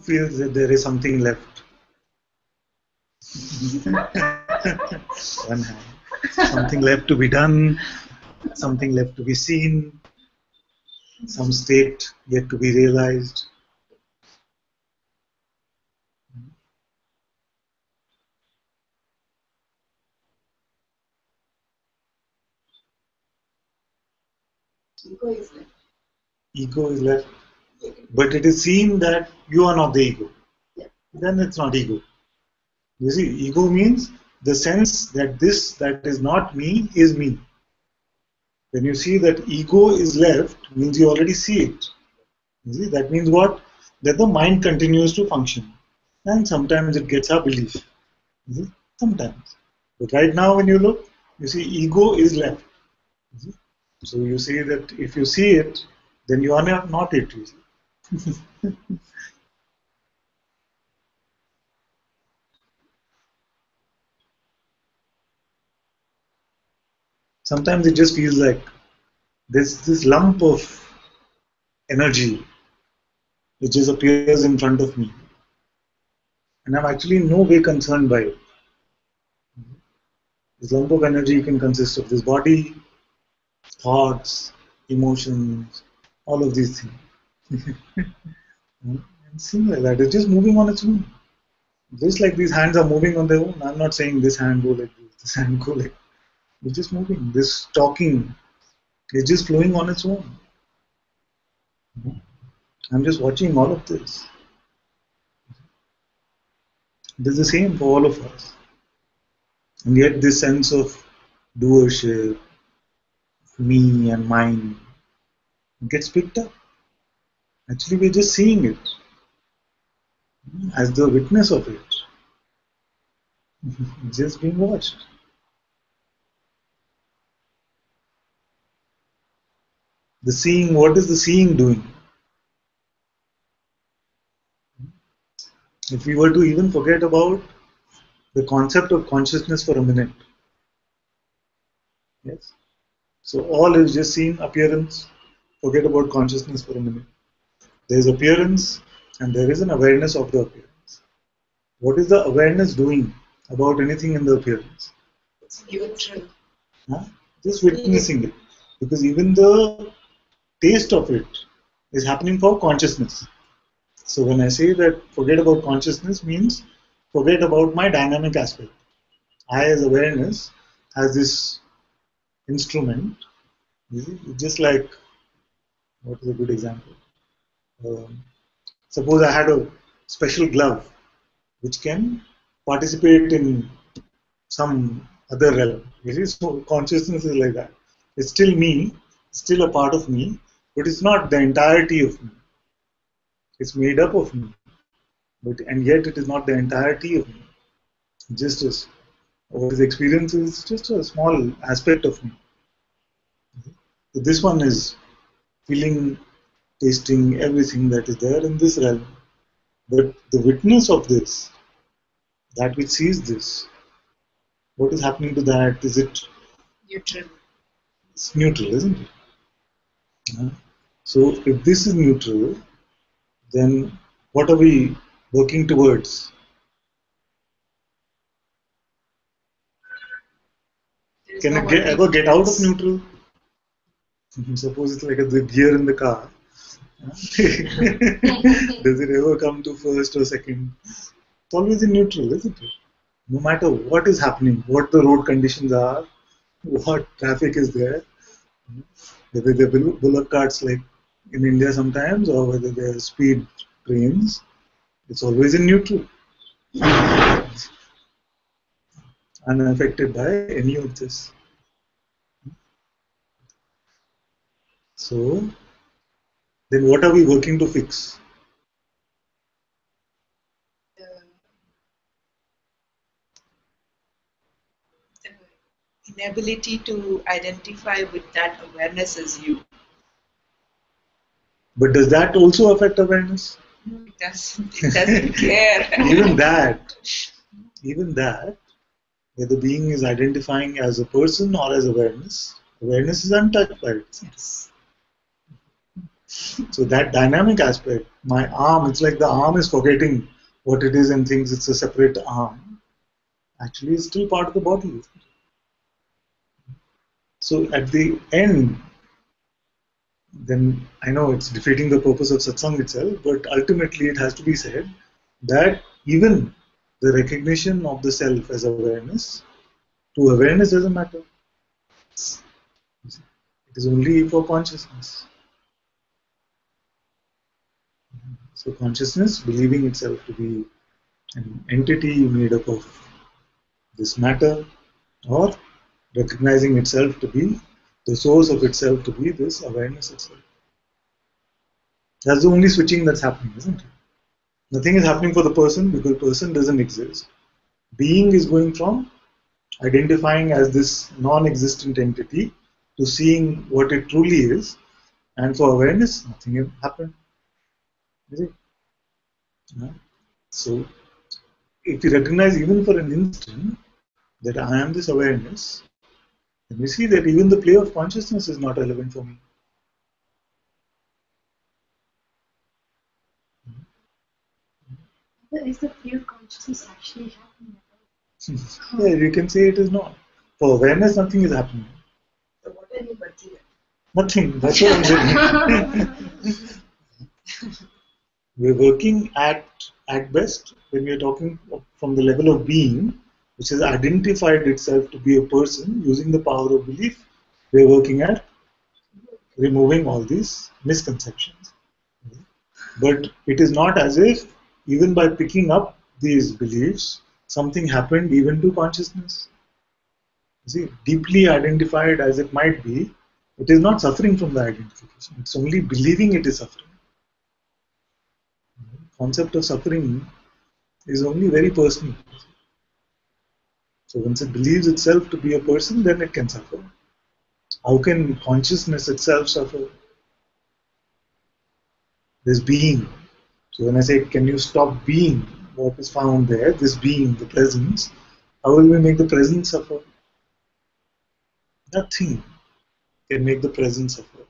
feels that there is something left? One hand. Something left to be done, something left to be seen, some state yet to be realized. Ego is left. But it is seen that you are not the ego. Then it's not ego. You see, ego means the sense that this that is not me is me. When you see that ego is left, means you already see it. You see, that means what? That the mind continues to function. And sometimes it gets a belief. You see? Sometimes. But right now when you look, you see ego is left. You see? So you see that if you see it, then you are not it. You see? Sometimes it just feels like there's this lump of energy which just appears in front of me. And I'm actually in no way concerned by it. This lump of energy can consist of this body, thoughts, emotions, all of these things. And similar like that, it's just moving on its own. Just like these hands are moving on their own. I'm not saying this hand go like this hand go like this. It's just moving. This talking is just flowing on its own. I'm just watching all of this. It is the same for all of us. And yet this sense of doership, me and mine, gets picked up. Actually, we're just seeing it as the witness of it. Just being watched. The seeing, what is the seeing doing? If we were to even forget about the concept of consciousness for a minute, yes. So all is just seen appearance. Forget about consciousness for a minute. There is appearance and there is an awareness of the appearance. What is the awareness doing about anything in the appearance? It's neutral. Huh? Just witnessing it. Because even the taste of it is happening for consciousness. So when I say that forget about consciousness means forget about my dynamic aspect. I as awareness has this instrument. It's just like, what is a good example? Suppose I had a special glove which can participate in some other realm. You see, so consciousness is like that. It's still me, still a part of me, but it's not the entirety of me. It's made up of me, but and yet it is not the entirety of me. Just as what is experience is just a small aspect of me. So this one is feeling, tasting everything that is there in this realm. But the witness of this, that which sees this, what is happening to that? Is it Neutral. It's neutral, isn't it? So if this is neutral, then what are we working towards? Can it ever get out of neutral? Suppose it's like the gear in the car. Does it ever come to first or second? It's always in neutral, isn't it? No matter what is happening, what the road conditions are, what traffic is there, whether they're bullock carts like in India sometimes, or whether they're speed trains, it's always in neutral, unaffected by any of this. So, then what are we working to fix? Inability to identify with that awareness as you. But does that also affect awareness? No, it doesn't. It doesn't care. Even that, whether being is identifying as a person or as awareness is untouched by it. Yes. So that dynamic aspect, my arm, it's like the arm is forgetting what it is and thinks it's a separate arm. Actually, it's still part of the body. So at the end, then I know it's defeating the purpose of satsang itself, but ultimately it has to be said that even the recognition of the self as awareness, to awareness doesn't matter. It is only for consciousness. So consciousness believing itself to be an entity made up of this matter, or recognizing itself to be the source of itself to be this awareness itself. That's the only switching that's happening, isn't it? Nothing is happening for the person because person doesn't exist. Being is going from identifying as this non-existent entity to seeing what it truly is, and for awareness, nothing has happened. Is it? Yeah. So, if you recognize even for an instant that I am this awareness, then we see that even the play of consciousness is not relevant for me. Is the play of consciousness actually happening? Yeah, you can say it is not. For awareness, nothing is happening. So what are you working at? Nothing. That's what I'm saying. We're working at best when we're talking from the level of being, which has identified itself to be a person using the power of belief. We're working at removing all these misconceptions. But it is not as if even by picking up these beliefs, something happened even to consciousness. You see, deeply identified as it might be, it is not suffering from the identification. It's only believing it is suffering. Concept of suffering is only very personal. So once it believes itself to be a person, then it can suffer. How can consciousness itself suffer? This being. So when I say, can you stop being what is found there, this being, the presence, how will we make the presence suffer? Nothing can make the presence suffer.